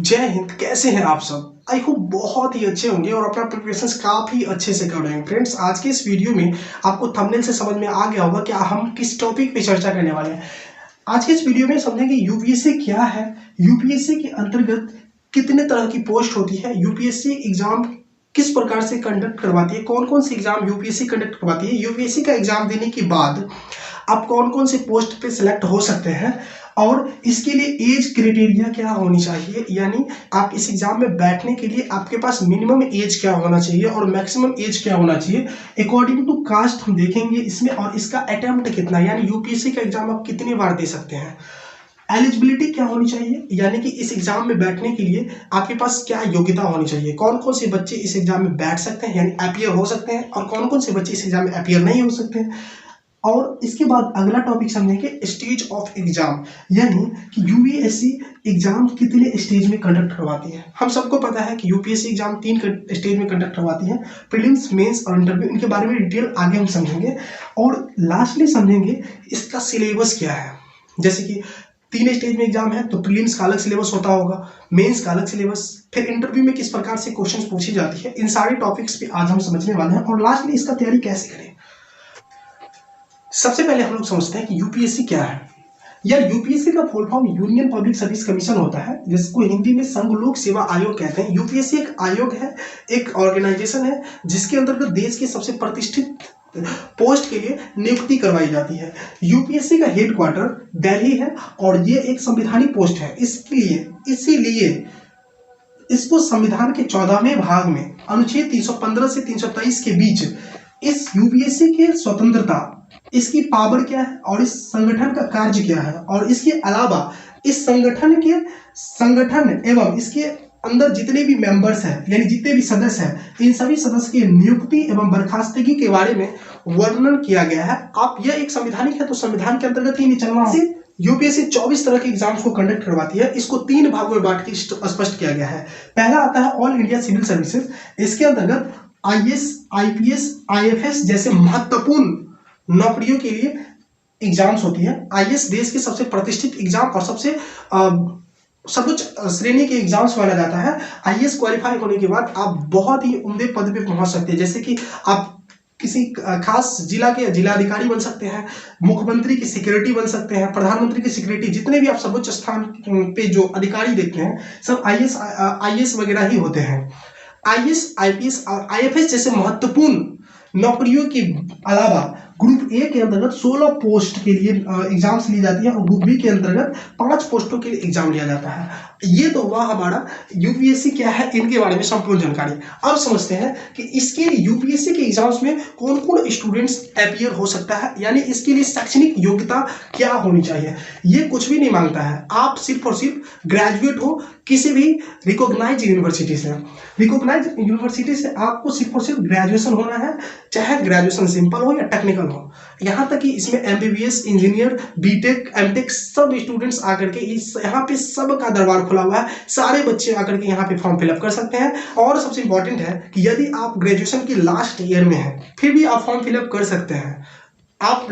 जय हिंद। कैसे हैं आप सब? आई होप बहुत ही अच्छे होंगे और अपना प्रिपरेशंस काफी अच्छे से कर रहे हैं। फ्रेंड्स, आज के इस वीडियो में आपको थंबनेल से समझ में आ गया होगा कि हम किस टॉपिक पे चर्चा करने वाले हैं। आज के इस वीडियो में समझेंगे यूपीएससी क्या है, यूपीएससी के अंतर्गत कितने तरह की पोस्ट होती है, यूपीएससी एग्जाम किस प्रकार से कंडक्ट करवाती है, कौन कौन से एग्जाम यूपीएससी कंडक्ट करवाती है, यूपीएससी का एग्जाम देने के बाद आप कौन कौन से पोस्ट पे सिलेक्ट हो सकते हैं और इसके लिए एज क्राइटेरिया क्या होनी चाहिए, यानी आप इस एग्जाम में बैठने के लिए आपके पास मिनिमम एज क्या होना चाहिए और मैक्सिमम एज क्या होना चाहिए अकॉर्डिंग टू कास्ट हम देखेंगे इसमें, और इसका अटेम्प्ट कितना, यानी यूपीएससी का एग्जाम आप कितनी बार दे सकते हैं। एलिजिबिलिटी क्या होनी चाहिए, यानी कि इस एग्जाम में बैठने के लिए आपके पास क्या योग्यता होनी चाहिए, कौन कौन से बच्चे इस एग्जाम में बैठ सकते हैं यानी अपीयर हो सकते हैं और कौन कौन से बच्चे इस एग्जाम में अपीयर नहीं हो सकते हैं। और इसके बाद अगला टॉपिक समझेंगे स्टेज ऑफ एग्जाम, यानी कि यूपीएससी एग्जाम कितने स्टेज में कंडक्ट करवाती है। हम सबको पता है कि यूपीएससी एग्जाम 3 स्टेज में कंडक्ट करवाती है, प्रीलिम्स, मेंस और इंटरव्यू। इनके बारे में डिटेल आगे हम समझेंगे और लास्टली समझेंगे इसका सिलेबस क्या है। जैसे कि 3 स्टेज में एग्जाम है तो प्रीलिम्स का अलग सिलेबस होता होगा, मेंस का अलग सिलेबस, फिर इंटरव्यू में किस प्रकार से क्वेश्चंस पूछी जाती है। इन सारे टॉपिक्स पे आज हम समझने वाले हैं और लास्टली इसका तैयारी कैसे करें। सबसे पहले हम लोग समझते हैं कि यूपीएससी क्या है। यार, यूपीएससी का full form union public service commission होता है, जिसको हिंदी में संघ लोक सेवा आयोग कहते हैं। यूपीएससी एक आयोग है, एक ऑर्गेनाइजेशन है जिसके अंतर्गत देश के सबसे प्रतिष्ठित पोस्ट के लिए नियुक्ति करवाई जाती है। यूपीएससी का हेडक्वार्टर दिल्ली है और ये एक संवैधानिक पोस्ट है। इसीलिए इसको संविधान के 14वें भाग में अनुच्छेद 315 से 323 के बीच इस यूपीएससी के स्वतंत्रता, इसकी पावर क्या है और इस संगठन का कार्य क्या है, और इसके अलावा इस संगठन एवं इसके अंदर जितने भी मेंबर्स हैं यानी जितने भी सदस्य हैं, इन सभी सदस्य की नियुक्ति एवं बर्खास्तगी के बारे में वर्णन किया गया है। आप यह एक संवैधानिक है तो संविधान के अंतर्गत ही नहीं चलना है। यूपीएससी 24 तरह के एग्जाम्स को कंडक्ट करवाती है। इसको 3 भागों में बांट के स्पष्ट किया गया है। पहला आता है ऑल इंडिया सिविल सर्विसेज। इसके अंतर्गत आईएएस, आईपीएस, आईएफएस जैसे महत्वपूर्ण नौकरियों के लिए एग्जाम्स होती है। आईएएस देश के सबसे प्रतिष्ठित एग्जाम और सबसे सर्वोच्च श्रेणी के एग्जाम्स माना जाता है। आईएएस क्वालिफाई होने के बाद आप बहुत ही उम्दे पद पे पहुंच सकते हैं, जैसे कि आप किसी खास जिला के जिलाधिकारी बन सकते हैं, मुख्यमंत्री की सेक्रेटरी बन सकते हैं, प्रधानमंत्री की सेक्रेटरी, जितने भी आप सर्वोच्च स्थान पे जो अधिकारी देखते हैं सब आईएएस वगैरह ही होते हैं। आईएएस, आईपीएस और आईएफएस जैसे महत्वपूर्ण नौकरियों के अलावा ग्रुप ए के अंतर्गत 16 पोस्ट के लिए एग्जाम्स ली जाती है और ग्रुप बी के अंतर्गत 5 पोस्टों के लिए एग्जाम लिया जाता है। ये तो हुआ हमारा यूपीएससी क्या है इनके बारे में संपूर्ण जानकारी। अब समझते हैं कि इसके लिए यूपीएससी के एग्जाम्स में कौन कौन स्टूडेंट्स अपीयर हो सकता है, यानी इसके लिए शैक्षणिक योग्यता क्या होनी चाहिए। ये कुछ भी नहीं मांगता है, आप सिर्फ और सिर्फ ग्रेजुएट हो किसी भी रिकॉग्नाइज यूनिवर्सिटी से। रिकॉग्नाइज यूनिवर्सिटी से आपको सिर्फ और सिर्फ ग्रेजुएशन होना है, चाहे ग्रेजुएशन सिंपल हो या टेक्निकल हो। यहाँ तक कि इसमें एमबीबीएस, इंजीनियर, बीटेक, एमटेक सब स्टूडेंट्स आकर के यहाँ पे सबका दरबार खुला हुआ है। सारे बच्चे आकर के यहाँ पे फॉर्म फिलअप कर सकते हैं। और सबसे इंपॉर्टेंट है कि यदि आप ग्रेजुएशन के लास्ट ईयर में हैं फिर भी आप फॉर्म फिलअप कर सकते हैं, आप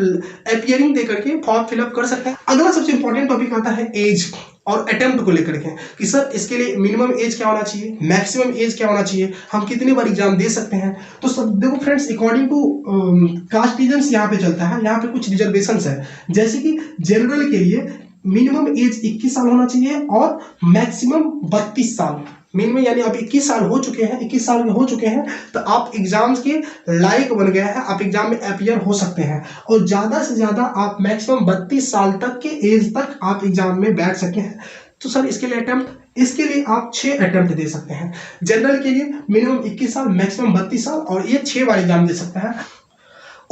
अपीयरिंग दे करके फॉर्म फिलअप कर सकते हैं। अगला सबसे इंपॉर्टेंट टॉपिक आता है एज और अटेम्प्ट को लेकर के कि सर इसके लिए मिनिमम एज क्या होना चाहिए, मैक्सिमम एज क्या होना चाहिए, हम कितने बार एग्जाम दे सकते हैं। तो सब देखो friends, according to caste reasons यहाँ पे चलता है। यहाँ पे कुछ रिजर्वेशंस है, जैसे कि जनरल के लिए मिनिमम एज 21 साल होना चाहिए और मैक्सिमम 32 साल। मिनिमम यानी आप 21 साल हो चुके हैं, 21 साल के हो चुके हैं तो आप एग्जाम्स के लायक बन गए हैं, आप एग्जाम में अपीयर हो सकते हैं। और ज्यादा से ज्यादा आप मैक्सिमम 32 साल तक के एज तक आप एग्जाम में बैठ सके हैं। तो सर इसके लिए इसके लिए आप 6 अटेम्प्ट दे सकते हैं। जनरल के लिए मिनिमम 21 साल, मैक्सिमम 32 साल और ये 6 बार एग्जाम दे सकते हैं।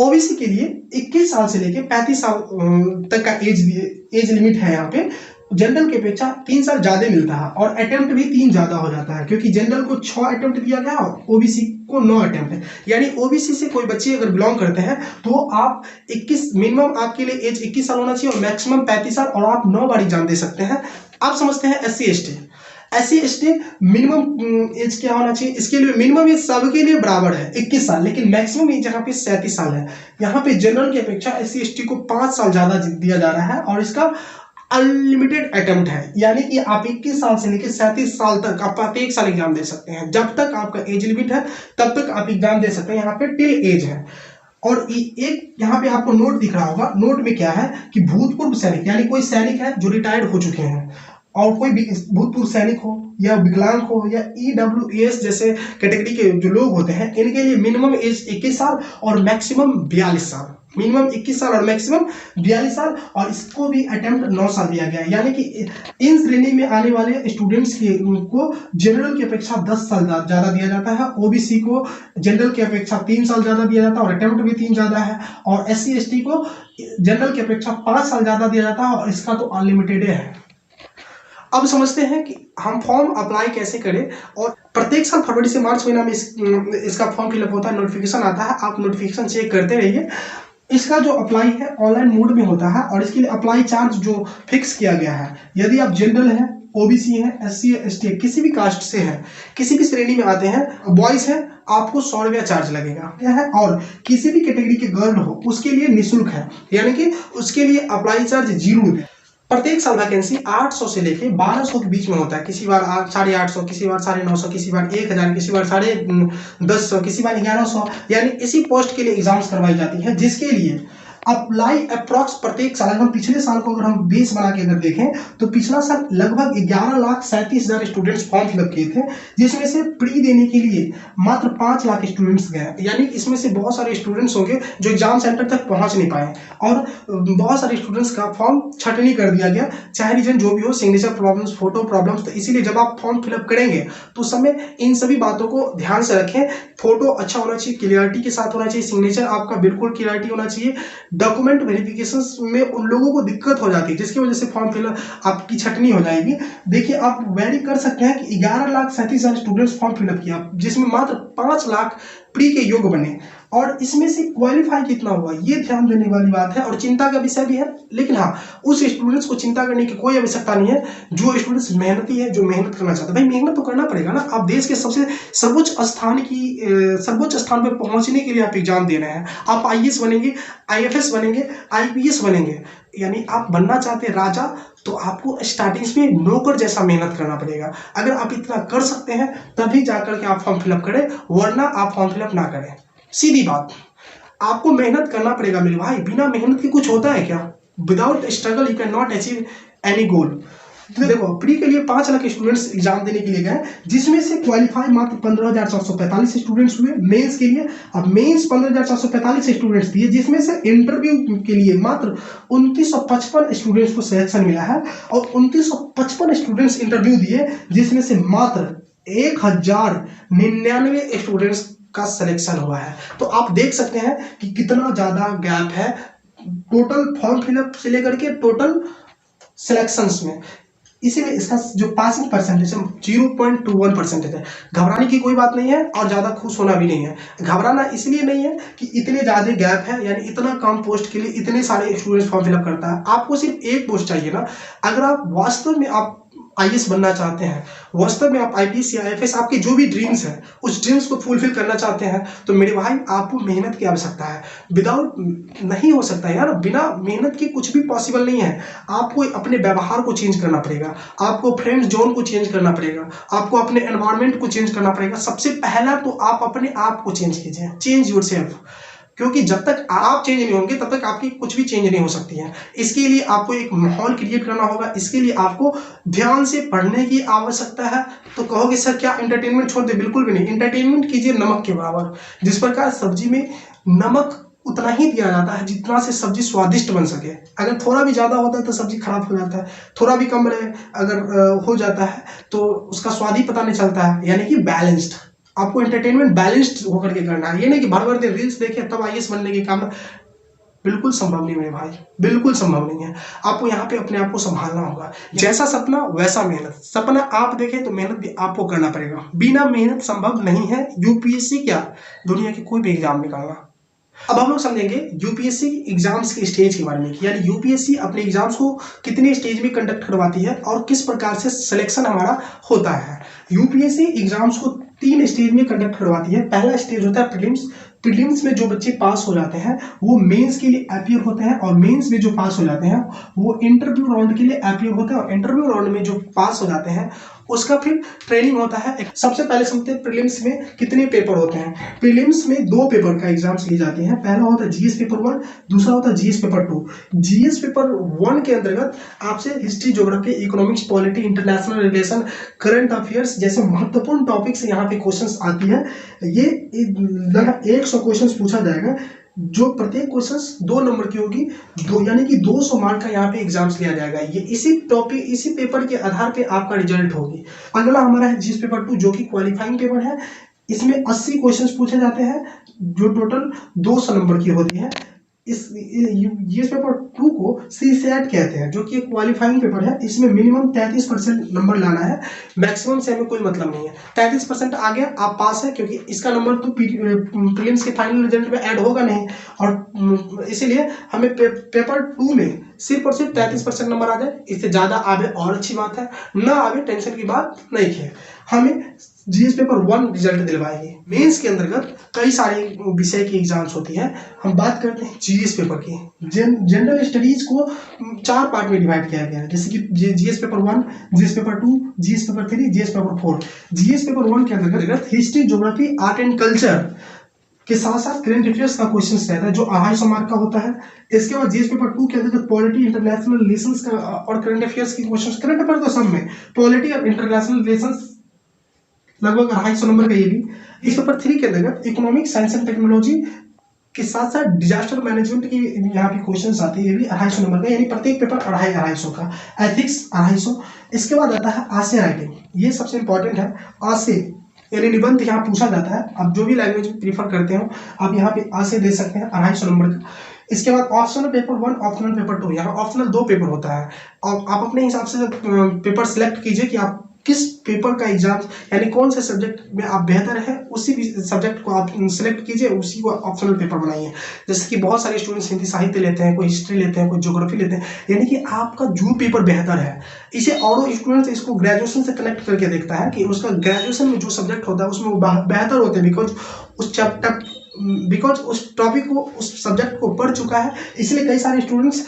ओबीसी के लिए 21 साल से लेकर 35 साल तक का एज लिमिट है। यहाँ पे जनरल की अपेक्षा 3 साल ज्यादा मिलता है और अटेम्प्ट भी 3 ज्यादा हो जाता है, क्योंकि जनरल को 6 अटेम्प्ट दिया गया और ओबीसी को 9 अटेम्प्ट है। यानी ओबीसी से कोई बच्चे अगर बिलोंग करते हैं तो आप 21 मिनिमम आपके लिए एज 21 साल होना चाहिए और मैक्सिमम 35 साल और आप 9 बार एग्जाम दे सकते हैं। आप समझते हैं एससी एसटी मिनिमम एज क्या होना चाहिए। इसके लिए मिनिमम एज सबके लिए बराबर है 21 साल, लेकिन मैक्सिमम एज यहाँ पे 37 साल है। यहाँ पे जनरल की अपेक्षा एससी एसटी को 5 साल ज्यादा दिया जा रहा है और इसका अनलिमिटेड अटेम्प्ट है, यानी कि आप 21 साल से लेकर 37 साल तक आप प्रत्येक साल एग्जाम दे सकते हैं। जब तक आपका एज लिमिट है तब तक आप एग्जाम दे सकते हैं, यहाँ पे टिल एज है। और एक यहाँ पे आपको नोट दिख रहा होगा, नोट में क्या है कि भूतपूर्व सैनिक, यानी कोई सैनिक है जो रिटायर्ड हो चुके हैं और कोई भी भूतपूर्व सैनिक हो या विकलांग हो या EWS जैसे कैटेगरी के जो लोग होते हैं, इनके लिए मिनिमम एज 21 साल और मैक्सिमम 42 साल, मिनिमम 21 साल और मैक्सिमम 42 साल, और इसको भी अटेम्प्ट 9 साल दिया गया है। यानी कि इन श्रेणी में आने वाले स्टूडेंट्स को जनरल की अपेक्षा 10 साल ज्यादा दिया जाता है, OBC को जनरल की अपेक्षा 3 साल ज्यादा दिया जाता है और अटेम्प्ट भी 3 ज्यादा है, और SC ST को जनरल की अपेक्षा 5 साल ज्यादा दिया जाता है, और इसका तो अनलिमिटेड है। अब समझते हैं कि हम फॉर्म अप्लाई कैसे करें। और प्रत्येक साल फरवरी से मार्च महीना में इसका फॉर्म फिलअप होता है, नोटिफिकेशन आता है, आप नोटिफिकेशन चेक करते रहिए। इसका जो अप्लाई है ऑनलाइन मोड में होता है, और इसके लिए अप्लाई चार्ज जो फिक्स किया गया है, यदि आप जनरल हैं, OBC हैं, SC ST किसी भी कास्ट से हैं, किसी भी श्रेणी में आते हैं, बॉयज हैं, आपको 100 रुपया चार्ज लगेगा है। और किसी भी कैटेगरी के गर्ल हो उसके लिए निःशुल्क है, यानी कि उसके लिए अप्लाई चार्ज 0 रुपये। प्रत्येक साल वैकेंसी 800 से लेके 1200 के बीच में होता है, किसी बार 850, किसी बार 950, किसी बार 1000, किसी बार 1150, किसी बार 1100, यानी इसी पोस्ट के लिए एग्जाम्स करवाई जाती है, जिसके लिए अप्लाई अप्रॉक्स प्रत्येक साल, अगर हम पिछले साल को अगर हम बेस बना के अगर देखें तो पिछला साल लगभग 11,37,000 स्टूडेंट्स फॉर्म फिलअप किए थे, जिसमें से प्री देने के लिए मात्र 5 लाख स्टूडेंट्स गए। यानी इसमें से बहुत सारे स्टूडेंट्स होंगे जो एग्जाम सेंटर तक पहुंच नहीं पाए, और बहुत सारे स्टूडेंट्स का फॉर्म छटनी कर दिया गया, चाहे रीजन जो भी हो, सिग्नेचर प्रॉब्लम्स, फोटो प्रॉब्लम्स। तो इसीलिए जब आप फॉर्म फिलअप करेंगे तो उस समय इन सभी बातों को ध्यान से रखें। फोटो अच्छा होना चाहिए, क्लियरिटी के साथ होना चाहिए, सिग्नेचर आपका बिल्कुल क्लियरिटी होना चाहिए। डॉक्यूमेंट वेरिफिकेशन में उन लोगों को दिक्कत हो जाती है जिसकी वजह से फॉर्म फिलअप आपकी छटनी हो जाएगी। देखिए, आप वेरी कर सकते हैं कि 11,37,000 स्टूडेंट्स फॉर्म फिलअप किया, जिसमें मात्र 5 लाख प्री के योग्य बने, और इसमें से क्वालिफाई कितना हुआ ये ध्यान देने वाली बात है, और चिंता का विषय भी है। लेकिन हाँ, उस स्टूडेंट्स को चिंता करने की कोई आवश्यकता नहीं है जो स्टूडेंट्स मेहनती है, जो मेहनत करना चाहते हैं। भाई मेहनत तो करना पड़ेगा ना, आप देश के सबसे सर्वोच्च स्थान पर पहुंचने के लिए आप एग्जाम दे रहे हैं। आप IAS बनेंगे, IFS बनेंगे, IPS बनेंगे, यानी आप बनना चाहते हैं राजा, तो आपको स्टार्टिंग में नौकर जैसा मेहनत करना पड़ेगा। अगर आप इतना कर सकते हैं तभी जाकर के आप फॉर्म फिलअप करें, वरना आप फॉर्म फिलअप ना करें। सीधी बात, आपको मेहनत करना पड़ेगा मेरे भाई, बिना मेहनत के कुछ होता है क्या? Without struggle you can not achieve any गोल। तो देखो, प्री के लिए 5 लाख स्टूडेंट्स एग्जाम देने के लिए गए, जिसमें से क्वालिफाई मात्र 15,445 स्टूडेंट्स हुए मेंस के लिए। अब मेंस 15,445 स्टूडेंट्स दिए, जिसमें से इंटरव्यू के लिए मात्र 2955 स्टूडेंट्स को सिलेक्शन मिला है, और 2955 स्टूडेंट्स इंटरव्यू दिए, जिसमें से मात्र 1099 स्टूडेंट्स का सिलेक्शन हुआ है। तो आप देख सकते हैं कि कितना ज्यादा गैप है टोटल फॉर्म फिलअप से लेकर के टोटल सिलेक्शंस में। इसीलिए इसका जो पासिंग परसेंटेज है 0.21% है। घबराने की कोई बात नहीं है और ज्यादा खुश होना भी नहीं है। घबराना इसलिए नहीं है कि इतने ज्यादा गैप है, यानी इतना कम पोस्ट के लिए इतने सारे स्टूडेंट्स फॉर्म फिलअप करता है। आपको सिर्फ एक पोस्ट चाहिए ना। अगर आप वास्तव में आप IAS बनना चाहते हैं, वास्तव में आप IPS या IFS, आपके जो भी ड्रीम्स हैं उस ड्रीम्स को फुलफिल करना चाहते हैं, तो मेरे भाई आपको मेहनत की आवश्यकता है। विदाउट नहीं हो सकता यार, बिना मेहनत के कुछ भी पॉसिबल नहीं है। आपको अपने व्यवहार को चेंज करना पड़ेगा, आपको फ्रेंड जोन को चेंज करना पड़ेगा, आपको अपने एनवायरनमेंट को चेंज करना पड़ेगा। सबसे पहला तो आप अपने आप को चेंज कीजिए, चेंज योरसेल्फ, क्योंकि जब तक आप चेंज नहीं होंगे तब तक आपकी कुछ भी चेंज नहीं हो सकती है। इसके लिए आपको एक माहौल क्रिएट करना होगा, इसके लिए आपको ध्यान से पढ़ने की आवश्यकता है। तो कहोगे सर क्या एंटरटेनमेंट छोड़ दे? बिल्कुल भी नहीं, एंटरटेनमेंट कीजिए नमक के बराबर। जिस प्रकार सब्जी में नमक उतना ही दिया जाता है जितना से सब्जी स्वादिष्ट बन सके। अगर थोड़ा भी ज्यादा होता है तो सब्जी खराब हो जाता है, थोड़ा भी कम रहे अगर हो जाता है तो उसका स्वाद ही पता नहीं चलता है। यानी कि बैलेंस्ड, आपको एंटरटेनमेंट बैलेंस्ड होकर के करना है। ये नहीं कि भर भर दिन रील्स देखे तब IAS बनने की काम, बिल्कुल संभव नहीं मेरे भाई, बिल्कुल संभव नहीं है। आपको यहाँ पे अपने आप को संभालना होगा। जैसा सपना वैसा मेहनत। सपना आप देखें तो मेहनत भी आपको करना पड़ेगा। बिना मेहनत संभव नहीं है UPSC क्या, दुनिया के कोई भी एग्जाम निकालना। अब हम लोग समझेंगे UPSC एग्जाम्स के स्टेज के बारे में, यानी UPSC अपने एग्जाम्स को कितने स्टेज में कंडक्ट करवाती है और किस प्रकार से सिलेक्शन हमारा होता है। UPSC एग्जाम्स को 3 स्टेज में कंडक्ट करवाती है। पहला स्टेज होता है प्रीलिम्स, प्रीलिम्स में जो बच्चे पास हो जाते हैं वो मेंस के लिए अपीयर होते हैं, और मेंस में जो पास हो जाते हैं वो इंटरव्यू राउंड के लिए अपीयर होते हैं, और इंटरव्यू राउंड में जो पास हो जाते हैं उसका फिर ट्रेनिंग होता है। सबसे पहले समझते हैं प्रीलिम्स में कितने पेपर होते हैं। प्रीलिम्स में 2 पेपर का एग्जाम्स लिए जाते हैं। पहला होता है जीएस पेपर 1, दूसरा होता है जीएस पेपर 2। जीएस पेपर 1 के अंतर्गत आपसे history, geography, economics, polity, international relation, current affairs जैसे महत्वपूर्ण टॉपिक्स यहाँ पे क्वेश्चंस आती है। ये 100 क्वेश्चंस पूछा जाएगा, जो प्रत्येक क्वेश्चन 2 नंबर की होगी, यानी कि 200 मार्क का यहाँ पे एग्जाम्स लिया जाएगा। ये इसी टॉपिक, इसी पेपर के आधार पे आपका रिजल्ट होगी। अगला हमारा है जीएस पेपर 2, जो कि क्वालिफाइंग पेपर है। इसमें 80 क्वेश्चंस पूछे जाते हैं, जो टोटल 200 नंबर की होती है। इस जीएस पेपर 2 को सीसैट कहते हैं, जो कि एक क्वालिफाइंग पेपर है। इसमें मिनिमम 33% नंबर लाना है, मैक्सिमम से हमें कोई मतलब नहीं है। 33% आ गया आप पास है, क्योंकि इसका नंबर तो प्रीलिम्स के फाइनल रिजल्ट में ऐड होगा नहीं, और इसीलिए हमें पेपर 2 में सिर्फ और सिर्फ 33% नंबर आ जाए। इससे ज्यादा आवे और अच्छी बात है, ना आवे टेंशन की बात नहीं है। हमें जीएस पेपर 1 रिजल्ट दिलवाएगी। मेंस के अंतर्गत कई सारे विषय की एग्जाम्स होती है। हम बात करते हैं जीएस पेपर की। जनरल स्टडीज को 4 पार्ट में डिवाइड किया गया है, जैसे कि GS paper 1, GS paper 2, GS paper 3, GS paper 4। GS paper 1 के अंतर्गत history, geography, art and culture के साथ साथ करंट अफेयर्स का क्वेश्चन रहता है, जो 250 मार्क का होता है। इसके बाद जीएस पेपर 2 के अंतर्गत पॉलिटी, इंटरनेशनल रिलेशंस का और करंट अफेयर्स के क्वेश्चन। करंट अफेयर तो सब में, पॉलिटी और इंटरनेशनल रिलेशंस लगभग 250 नंबर का ये भी। इस पेपर 3 के अंतर्गत इकोनॉमिक्स, साइंस एंड टेक्नोलॉजी के साथ साथ डिजास्टर मैनेजमेंट की यहाँ पे क्वेश्चंस आते हैं, ये भी 250 नंबर का, यानी प्रत्येक पेपर 250 का। एथिक्स 250। इसके बाद आता है आशय राइटिंग, ये सबसे इंपॉर्टेंट है। आशय यानी निबंध यहाँ पूछा जाता है। आप जो भी लैंग्वेज प्रीफर करते हो आप यहाँ पे आशय दे सकते हैं, 250 नंबर का। इसके बाद ऑप्शनल पेपर 1, ऑप्शनल पेपर 2। यहाँ ऑप्शनल 2 पेपर होता है, और आप अपने हिसाब से पेपर सिलेक्ट कीजिए कि आप किस पेपर का एग्जाम, यानी कौन से सब्जेक्ट में आप बेहतर है, उसी सब्जेक्ट को आप सिलेक्ट कीजिए, उसी को ऑप्शनल पेपर बनाइए। जैसे कि बहुत सारे स्टूडेंट्स हिंदी साहित्य लेते हैं, कोई हिस्ट्री लेते हैं, कोई ज्योग्राफी लेते हैं, यानी कि आपका जो पेपर बेहतर है। इसे और स्टूडेंट्स इसको ग्रेजुएशन से कनेक्ट करके देखता है कि उसका ग्रेजुएशन में जो सब्जेक्ट होता है उसमें वो बेहतर होते हैं, बिकॉज उस टॉपिक को, उस सब्जेक्ट को पढ़ चुका है। इसलिए कई सारे स्टूडेंट्स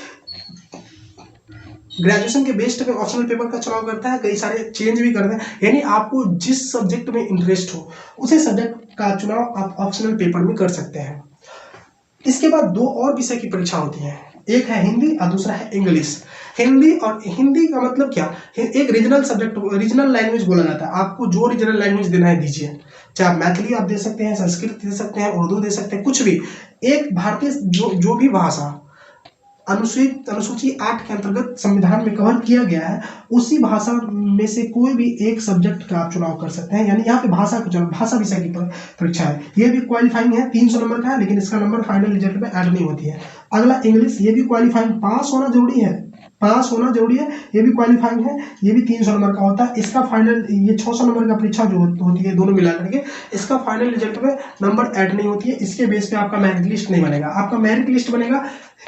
ग्रेजुएशन के बेस्ड पे ऑप्शनल पेपर का चुनाव करता है, कई सारे चेंज भी करते हैं। यानी आपको जिस सब्जेक्ट में इंटरेस्ट हो उसी सब्जेक्ट का चुनाव आप ऑप्शनल पेपर में कर सकते हैं। इसके बाद 2 और विषय की परीक्षा होती है, एक है हिंदी और दूसरा है इंग्लिश। हिंदी का मतलब क्या, एक रीजनल सब्जेक्ट, रीजनल लैंग्वेज बोला जाता है। आपको जो रीजनल लैंग्वेज देना है दीजिए, चाहे आप मैथिली आप दे सकते हैं, संस्कृत दे सकते हैं, उर्दू दे सकते हैं, कुछ भी। एक भारतीय जो भी भाषा अनुसूची 8 के अंतर्गत संविधान में कवर किया गया है, उसी भाषा में से कोई भी एक सब्जेक्ट का आप चुनाव कर सकते हैं। यानी यहाँ पे भाषा विषय की परीक्षा है। ये भी क्वालिफाइंग है, 300 नंबर का है, लेकिन इसका नंबर फाइनल रिजल्ट में ऐड नहीं होती है। अगला इंग्लिश, ये भी क्वालिफाइंग, पास होना जरूरी है, ये भी क्वालिफाइंग है, ये भी 300 नंबर का होता है। इसका फाइनल, ये 600 नंबर का परीक्षा जो होती है दोनों मिला करके, इसका फाइनल रिजल्ट में नंबर ऐड नहीं होती है। इसके बेस पे आपका मेरिट लिस्ट नहीं बनेगा। आपका मेरिट लिस्ट बनेगा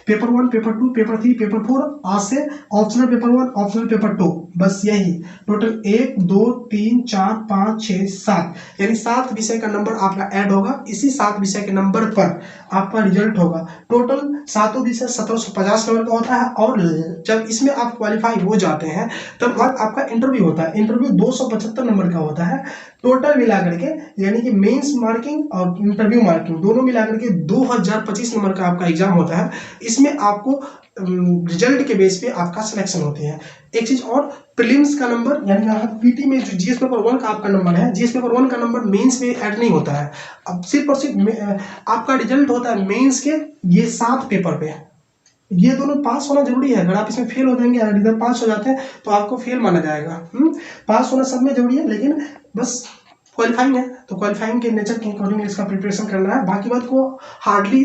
पेपर 1, पेपर 2, पेपर 3, पेपर 4, आज से ऑप्शनल पेपर 1, ऑप्शनल पेपर 2, बस यही। टोटल 1, 2, 3, 4, 5, 6, 7, यानी 7 विषय का नंबर आपका ऐड होगा। इसी 7 विषय के नंबर पर आपका रिजल्ट होगा। टोटल 7 विषय 1750 नंबर का होता है, और जब इसमें आप क्वालिफाई हो जाते हैं तब बाद आपका इंटरव्यू होता है। इंटरव्यू 275 नंबर का होता है टोटल मिला करके, यानी कि मेंस मार्किंग और इंटरव्यू मार्किंग दोनों मिला करके 2025 नंबर का आपका एग्जाम होता है। इसमें आपको रिजल्ट के बेस पे आपका सिलेक्शन होती है। एक चीज और, प्रीलिम्स का नंबर, यानी पीटी में जो जीएस पेपर 1 का आपका नंबर है, जीएस पेपर 1 का नंबर मेंस में ऐड नहीं होता है। अब सिर्फ और सिर्फ आपका रिजल्ट होता है मेंस के ये 7 पेपर पे। ये दोनों पास होना जरूरी है। अगर आप इसमें फेल हो जाएंगे, अगर इधर पास हो जाते हैं तो आपको फेल माना जाएगा। पास होना सब में जरूरी है, लेकिन बस क्वालिफाइंग है तो क्वालिफाइंग के नेचर के अकॉर्डिंग इसका प्रिपरेशन करना है। बाकी बात को हार्डली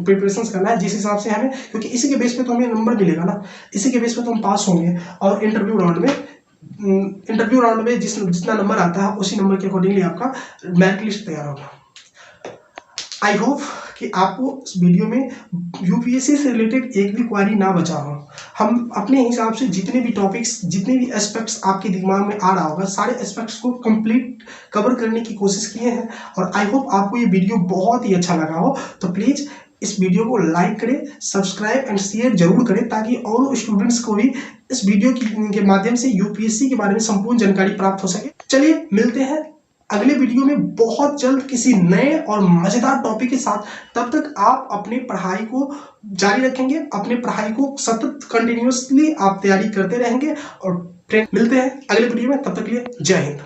प्रिपरेशन करना है जिस हिसाब से हमें, क्योंकि इसी के बेस पे तो हमें नंबर मिलेगा ना, इसी के बेस पे तो हम पास होंगे। और इंटरव्यू राउंड में जितना नंबर आता है उसी नंबर के अकॉर्डिंगली आपका मेरिट लिस्ट तैयार होगा। आई होप कि आपको इस वीडियो में यूपीएससी से रिलेटेड एक भी क्वेरी ना बचा हो। हम अपने हिसाब से जितने भी टॉपिक्स, जितने भी एस्पेक्ट्स आपके दिमाग में आ रहा होगा, सारे एस्पेक्ट्स को कंप्लीट कवर करने की कोशिश किए हैं। और आई होप आपको ये वीडियो बहुत ही अच्छा लगा हो। तो प्लीज़ इस वीडियो को लाइक करें, सब्सक्राइब एंड शेयर जरूर करें, ताकि और स्टूडेंट्स को भी इस वीडियो के माध्यम से यूपीएससी के बारे में संपूर्ण जानकारी प्राप्त हो सके। चलिए मिलते हैं अगले वीडियो में बहुत जल्द किसी नए और मजेदार टॉपिक के साथ। तब तक आप अपने पढ़ाई को जारी रखेंगे, अपने पढ़ाई को सतत कंटिन्यूअसली आप तैयारी करते रहेंगे। और मिलते हैं अगले वीडियो में, तब तक के लिए जय हिंद।